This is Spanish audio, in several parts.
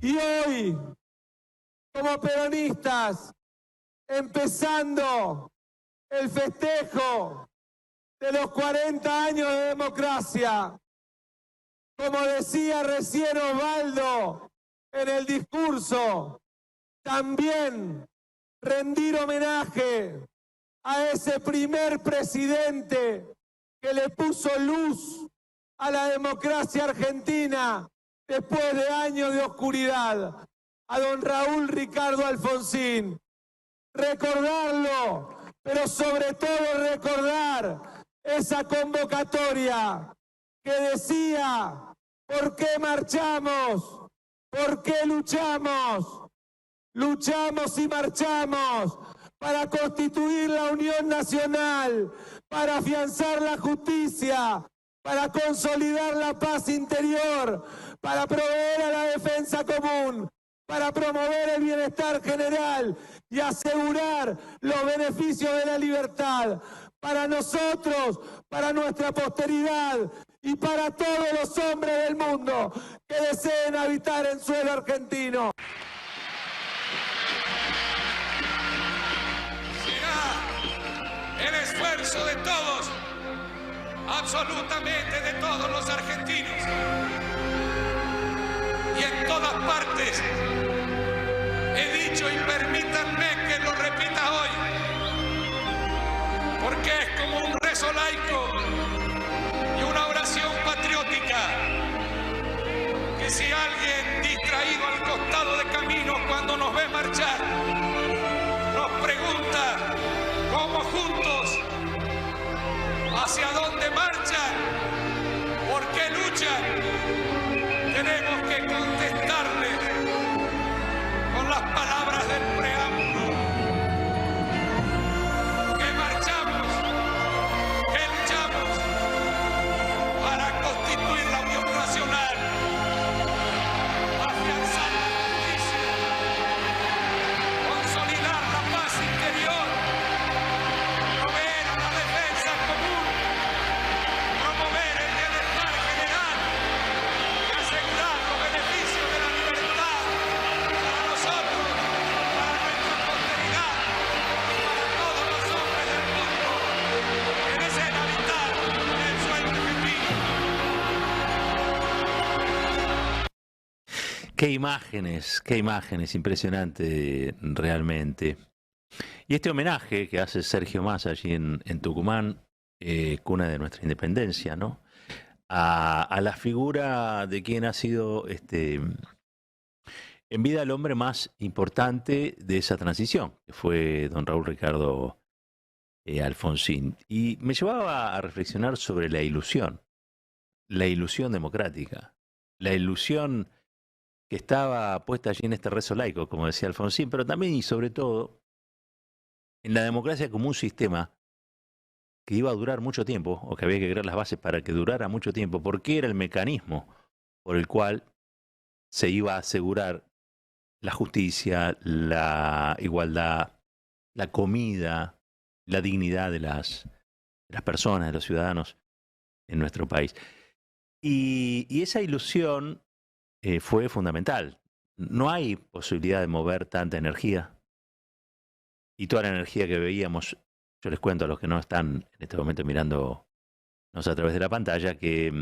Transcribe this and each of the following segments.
Y hoy, como peronistas, empezando el festejo de los 40 años de democracia, como decía recién Osvaldo en el discurso, también rendir homenaje a ese primer presidente que le puso luz a la democracia argentina después de años de oscuridad, a don Raúl Ricardo Alfonsín. Recordarlo, pero sobre todo recordar esa convocatoria que decía: ¿por qué marchamos? ¿Por qué luchamos? Luchamos y marchamos para constituir la Unión Nacional, para afianzar la justicia, para consolidar la paz interior, para proveer a la defensa común, para promover el bienestar general y asegurar los beneficios de la libertad para nosotros, para nuestra posteridad y para todos los hombres del mundo que deseen habitar en suelo argentino. El esfuerzo de todos, absolutamente de todos los argentinos. Y en todas partes he dicho, y permítanme que lo repita hoy, porque es como un rezo laico y una oración patriótica, que si alguien distraído al costado de camino cuando nos ve marchar, nos pregunta cómo juntos, hacia dónde marchan, por qué luchan, tenemos que contestarles con las palabras del preámbulo. Que marchamos, que luchamos para constituir la Unión Nacional, afianzar la justicia, consolidar la paz interior, proveer a la defensa común, promover el bienestar general y asegurar los beneficios de la libertad para nosotros, para nuestra posteridad y para todos los hombres del mundo que deseen habitar en el suelo argentino. Qué imágenes, impresionante realmente. Y este homenaje que hace Sergio Massa allí en Tucumán, cuna de nuestra independencia, ¿no? A la figura de quien ha sido en vida el hombre más importante de esa transición, que fue don Raúl Ricardo Alfonsín. Y me llevaba a reflexionar sobre la ilusión democrática, la ilusión que estaba puesta allí en este rezo laico, como decía Alfonsín, pero también y sobre todo en la democracia como un sistema que iba a durar mucho tiempo, o que había que crear las bases para que durara mucho tiempo, porque era el mecanismo por el cual se iba a asegurar la justicia, la igualdad, la comida, la dignidad de las personas, de los ciudadanos en nuestro país. Y esa ilusión fue fundamental. No hay posibilidad de mover tanta energía. Y toda la energía que veíamos, yo les cuento a los que no están en este momento mirándonos a través de la pantalla, que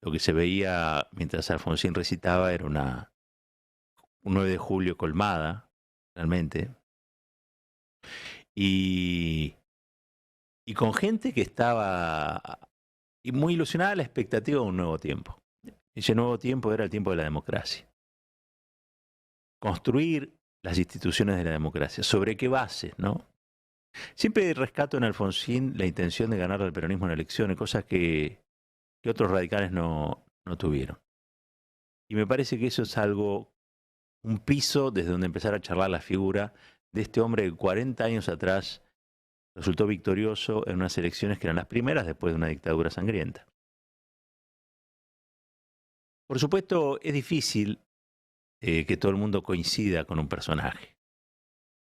lo que se veía mientras Alfonsín recitaba era un 9 de julio colmada, realmente. Y con gente que estaba muy ilusionada a la expectativa de un nuevo tiempo. Ese nuevo tiempo era el tiempo de la democracia. Construir las instituciones de la democracia. ¿Sobre qué bases, no? Siempre rescato en Alfonsín la intención de ganar al peronismo en elecciones, cosas que otros radicales no tuvieron. Y me parece que eso es algo, un piso desde donde empezar a charlar la figura de este hombre que 40 años atrás resultó victorioso en unas elecciones que eran las primeras después de una dictadura sangrienta. Por supuesto, es difícil que todo el mundo coincida con un personaje.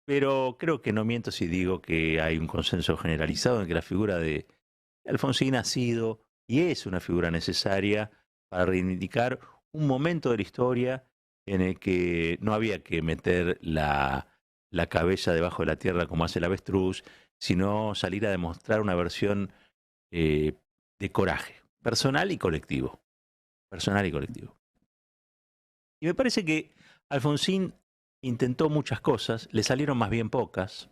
Pero creo que no miento si digo que hay un consenso generalizado en que la figura de Alfonsín ha sido y es una figura necesaria para reivindicar un momento de la historia en el que no había que meter la cabeza debajo de la tierra como hace el avestruz, sino salir a demostrar una versión de coraje, personal y colectivo. Personal y colectivo. Y me parece que Alfonsín intentó muchas cosas, le salieron más bien pocas.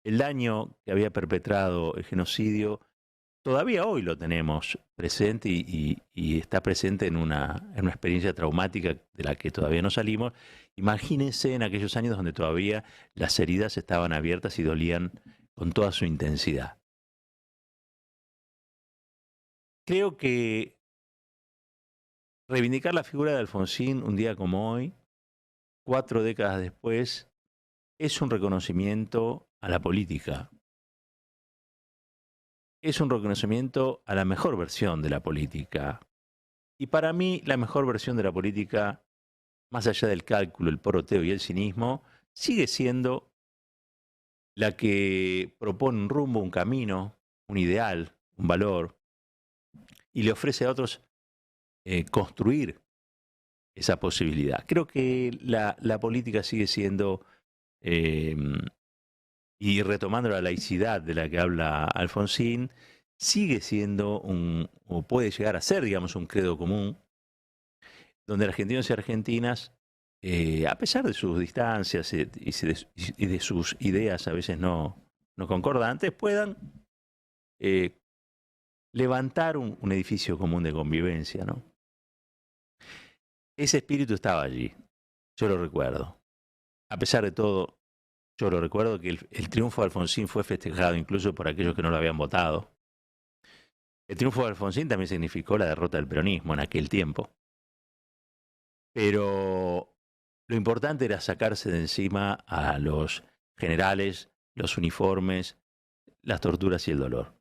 El daño que había perpetrado el genocidio todavía hoy lo tenemos presente y está presente en una experiencia traumática de la que todavía no salimos. Imagínense en aquellos años donde todavía las heridas estaban abiertas y dolían con toda su intensidad. Creo que reivindicar la figura de Alfonsín un día como hoy, 4 décadas después, es un reconocimiento a la política. Es un reconocimiento a la mejor versión de la política. Y para mí, la mejor versión de la política, más allá del cálculo, el poroteo y el cinismo, sigue siendo la que propone un rumbo, un camino, un ideal, un valor, y le ofrece a otros construir esa posibilidad. Creo que la política sigue siendo, y retomando la laicidad de la que habla Alfonsín, sigue siendo o puede llegar a ser, digamos, un credo común, donde argentinos y argentinas, a pesar de sus distancias y de sus ideas a veces no concordantes, puedan levantar un edificio común de convivencia, ¿no? Ese espíritu estaba allí, yo lo recuerdo. A pesar de todo, yo lo recuerdo que el triunfo de Alfonsín fue festejado incluso por aquellos que no lo habían votado. El triunfo de Alfonsín también significó la derrota del peronismo en aquel tiempo. Pero lo importante era sacarse de encima a los generales, los uniformes, las torturas y el dolor.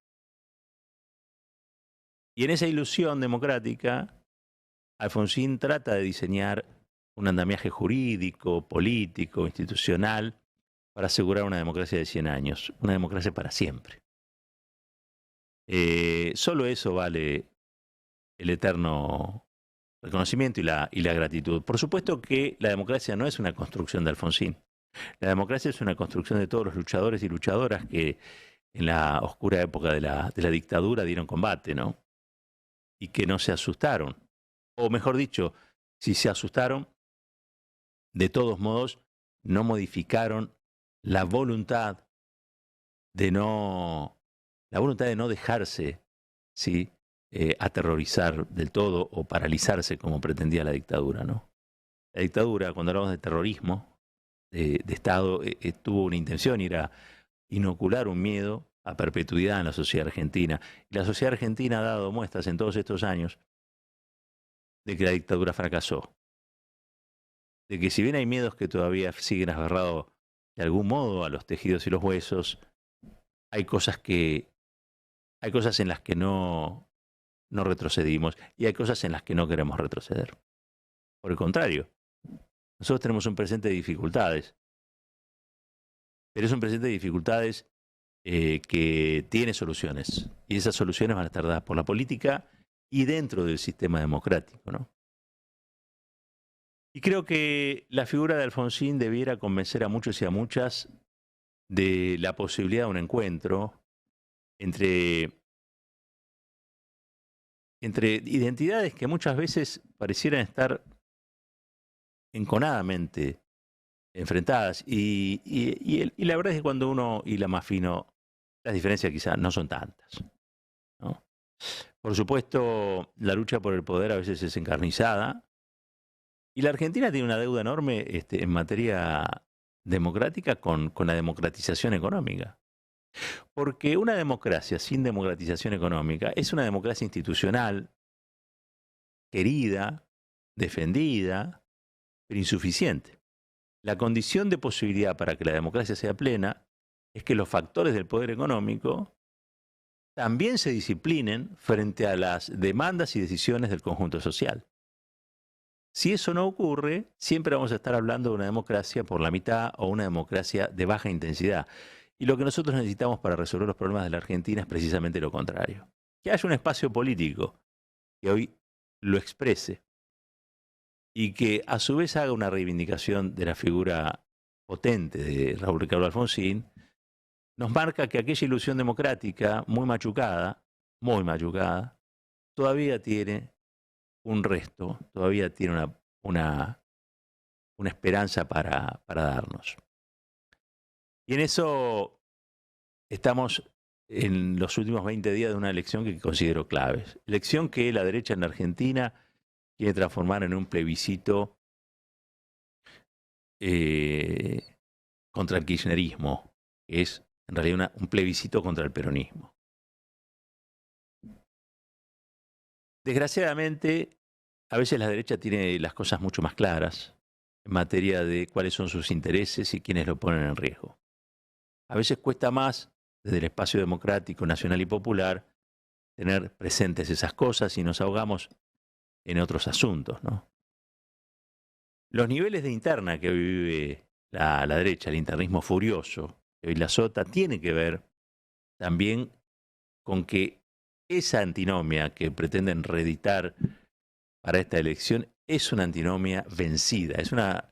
Y en esa ilusión democrática, Alfonsín trata de diseñar un andamiaje jurídico, político, institucional, para asegurar una democracia de 100 años, una democracia para siempre. Solo eso vale el eterno reconocimiento y la gratitud. Por supuesto que la democracia no es una construcción de Alfonsín. La democracia es una construcción de todos los luchadores y luchadoras que en la oscura época de la dictadura dieron combate, ¿no? Y que no se asustaron. O mejor dicho, si se asustaron, de todos modos no modificaron la voluntad de no dejarse, ¿sí?, aterrorizar del todo o paralizarse como pretendía la dictadura, ¿no? La dictadura, cuando hablamos de terrorismo de Estado, tuvo una intención, y era inocular un miedo a perpetuidad en la sociedad argentina. Y la sociedad argentina ha dado muestras en todos estos años de que la dictadura fracasó. De que si bien hay miedos que todavía siguen aferrados de algún modo a los tejidos y los huesos, hay cosas en las que no retrocedimos y hay cosas en las que no queremos retroceder. Por el contrario, nosotros tenemos un presente de dificultades, pero es un presente de dificultades que tiene soluciones, y esas soluciones van a estar dadas por la política y dentro del sistema democrático, ¿no? Y creo que la figura de Alfonsín debiera convencer a muchos y a muchas de la posibilidad de un encuentro entre identidades que muchas veces parecieran estar enconadamente enfrentadas. Y la verdad es que cuando uno hila más fino, las diferencias quizás no son tantas, ¿no? Por supuesto, la lucha por el poder a veces es encarnizada. Y la Argentina tiene una deuda enorme en materia democrática con la democratización económica. Porque una democracia sin democratización económica es una democracia institucional, querida, defendida, pero insuficiente. La condición de posibilidad para que la democracia sea plena es que los factores del poder económico también se disciplinen frente a las demandas y decisiones del conjunto social. Si eso no ocurre, siempre vamos a estar hablando de una democracia por la mitad o una democracia de baja intensidad. Y lo que nosotros necesitamos para resolver los problemas de la Argentina es precisamente lo contrario. Que haya un espacio político que hoy lo exprese, y que a su vez haga una reivindicación de la figura potente de Raúl Ricardo Alfonsín, nos marca que aquella ilusión democrática, muy machucada, todavía tiene un resto, todavía tiene una esperanza para darnos. Y en eso estamos en los últimos 20 días de una elección que considero claves. Elección que la derecha en la Argentina quiere transformar en un plebiscito contra el kirchnerismo, que es en realidad un plebiscito contra el peronismo. Desgraciadamente, a veces la derecha tiene las cosas mucho más claras en materia de cuáles son sus intereses y quiénes lo ponen en riesgo. A veces cuesta más, desde el espacio democrático, nacional y popular, tener presentes esas cosas y nos ahogamos en otros asuntos, ¿no? Los niveles de interna que hoy vive la derecha, el internismo furioso que hoy la azota, tiene que ver también con que esa antinomia que pretenden reeditar para esta elección es una antinomia vencida, es una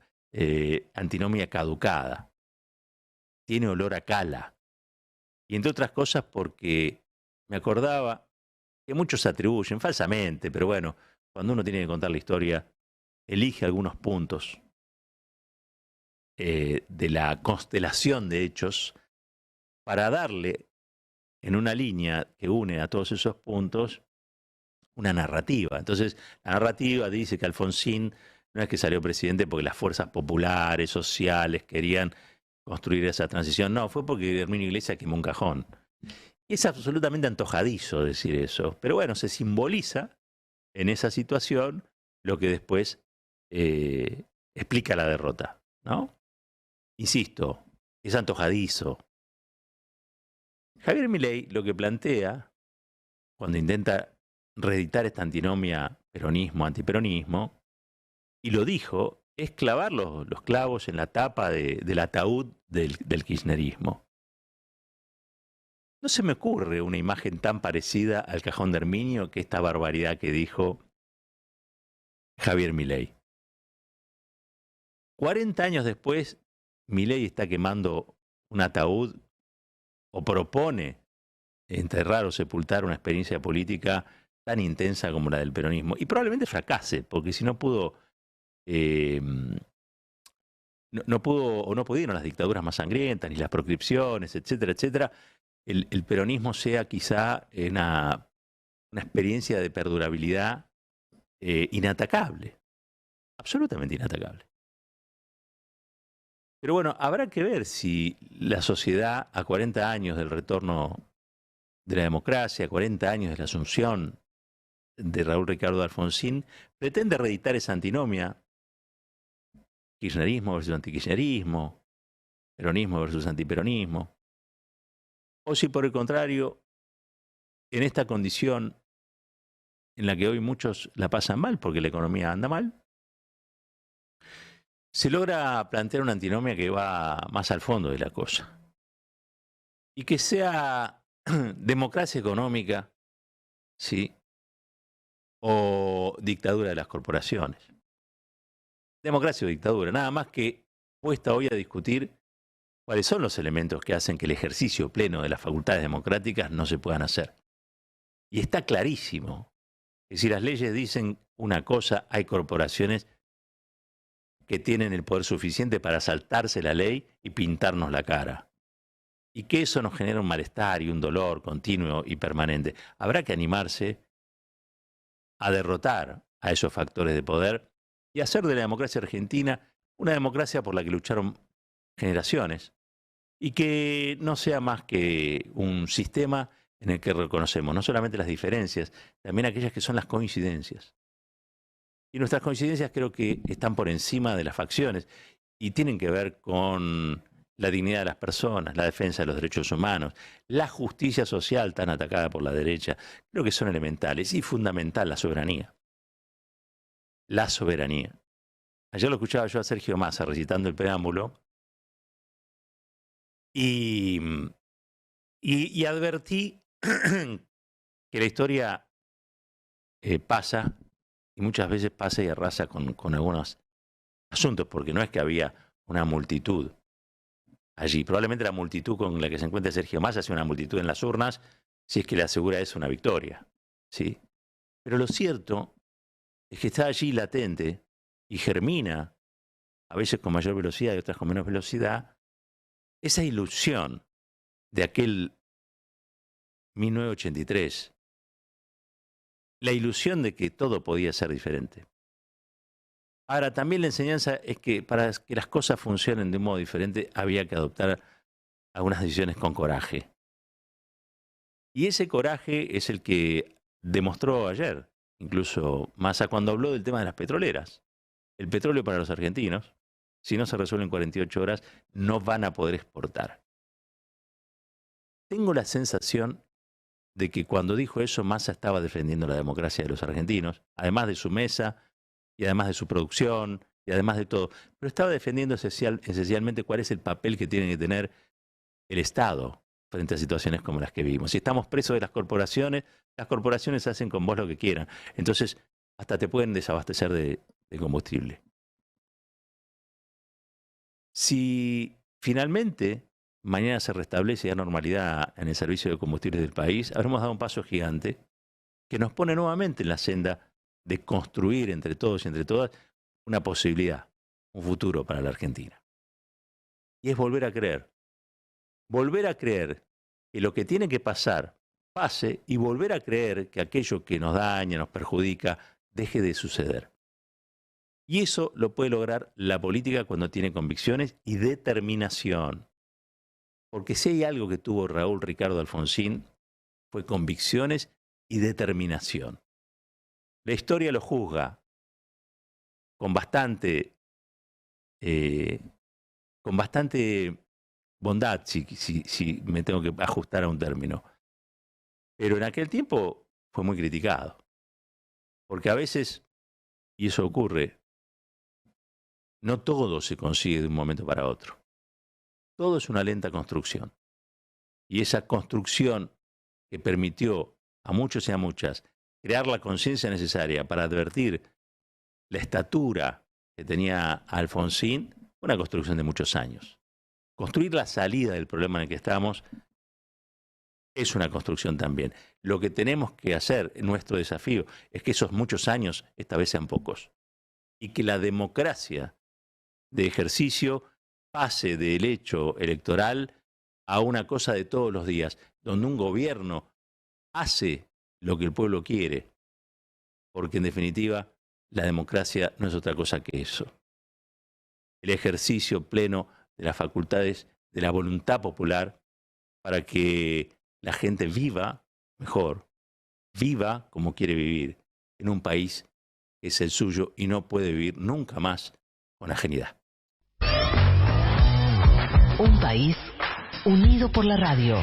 antinomia caducada, tiene olor a cala. Y entre otras cosas porque me acordaba que muchos atribuyen, falsamente, pero bueno, cuando uno tiene que contar la historia, elige algunos puntos de la constelación de hechos para darle en una línea que une a todos esos puntos una narrativa. Entonces, la narrativa dice que Alfonsín no es que salió presidente porque las fuerzas populares, sociales, querían construir esa transición. No, fue porque Herminio Iglesias quemó un cajón. Y es absolutamente antojadizo decir eso. Pero bueno, se simboliza en esa situación lo que después explica la derrota, ¿no? Insisto, es antojadizo. Javier Milei lo que plantea, cuando intenta reeditar esta antinomia peronismo-antiperonismo, y lo dijo, es clavar los clavos en la tapa del ataúd del kirchnerismo. No se me ocurre una imagen tan parecida al cajón de Herminio que esta barbaridad que dijo Javier Milei. 40 años después, Milei está quemando un ataúd o propone enterrar o sepultar una experiencia política tan intensa como la del peronismo. Y probablemente fracase, porque si no pudo, no pudo o no pudieron las dictaduras más sangrientas, ni las proscripciones, etcétera, etcétera, el peronismo sea quizá una experiencia de perdurabilidad inatacable, absolutamente inatacable. Pero bueno, habrá que ver si la sociedad, a 40 años del retorno de la democracia, 40 años de la asunción de Raúl Ricardo Alfonsín, pretende reeditar esa antinomia, kirchnerismo versus antikirchnerismo, peronismo versus antiperonismo, o si por el contrario, en esta condición en la que hoy muchos la pasan mal porque la economía anda mal, se logra plantear una antinomia que va más al fondo de la cosa. Y que sea democracia económica, ¿sí?, o dictadura de las corporaciones. Democracia o dictadura, nada más que puesta hoy a discutir cuáles son los elementos que hacen que el ejercicio pleno de las facultades democráticas no se puedan hacer. Y está clarísimo que si las leyes dicen una cosa, hay corporaciones que tienen el poder suficiente para saltarse la ley y pintarnos la cara. Y que eso nos genera un malestar y un dolor continuo y permanente. Habrá que animarse a derrotar a esos factores de poder y hacer de la democracia argentina una democracia por la que lucharon generaciones y que no sea más que un sistema en el que reconocemos no solamente las diferencias, también aquellas que son las coincidencias. Y nuestras coincidencias creo que están por encima de las facciones y tienen que ver con la dignidad de las personas, la defensa de los derechos humanos, la justicia social tan atacada por la derecha. Creo que son elementales y fundamental la soberanía. La soberanía. Ayer lo escuchaba yo a Sergio Massa recitando el preámbulo y advertí que la historia pasa y muchas veces pasa y arrasa con algunos asuntos, porque no es que había una multitud allí. Probablemente la multitud con la que se encuentra Sergio Massa sea una multitud en las urnas, si es que le asegura eso una victoria, ¿sí? Pero lo cierto es que está allí latente y germina, a veces con mayor velocidad y otras con menos velocidad, esa ilusión de aquel 1983, la ilusión de que todo podía ser diferente. Ahora, también la enseñanza es que para que las cosas funcionen de un modo diferente había que adoptar algunas decisiones con coraje. Y ese coraje es el que demostró ayer, incluso Massa, cuando habló del tema de las petroleras. El petróleo para los argentinos, si no se resuelve en 48 horas, no van a poder exportar. Tengo la sensación de que cuando dijo eso, Massa estaba defendiendo la democracia de los argentinos, además de su mesa, y además de su producción, y además de todo. Pero estaba defendiendo esencialmente cuál es el papel que tiene que tener el Estado frente a situaciones como las que vivimos. Si estamos presos de las corporaciones hacen con vos lo que quieran. Entonces, hasta te pueden desabastecer de combustible. Si finalmente mañana se restablece la normalidad en el servicio de combustibles del país, habremos dado un paso gigante que nos pone nuevamente en la senda de construir entre todos y entre todas una posibilidad, un futuro para la Argentina. Y es volver a creer que lo que tiene que pasar, pase, y volver a creer que aquello que nos daña, nos perjudica, deje de suceder. Y eso lo puede lograr la política cuando tiene convicciones y determinación. Porque si hay algo que tuvo Raúl Ricardo Alfonsín, fue convicciones y determinación. La historia lo juzga con bastante bondad, si me tengo que ajustar a un término. Pero en aquel tiempo fue muy criticado. Porque a veces, y eso ocurre, no todo se consigue de un momento para otro. Todo es una lenta construcción. Y esa construcción que permitió a muchos y a muchas crear la conciencia necesaria para advertir la estatura que tenía Alfonsín, una construcción de muchos años. Construir la salida del problema en el que estamos es una construcción también. Lo que tenemos que hacer, nuestro desafío, es que esos muchos años esta vez sean pocos. Y que la democracia de ejercicio pase del hecho electoral a una cosa de todos los días, donde un gobierno hace lo que el pueblo quiere, porque en definitiva la democracia no es otra cosa que eso. El ejercicio pleno de las facultades de la voluntad popular para que la gente viva mejor, viva como quiere vivir, en un país que es el suyo y no puede vivir nunca más con ajenidad. Un país unido por la radio.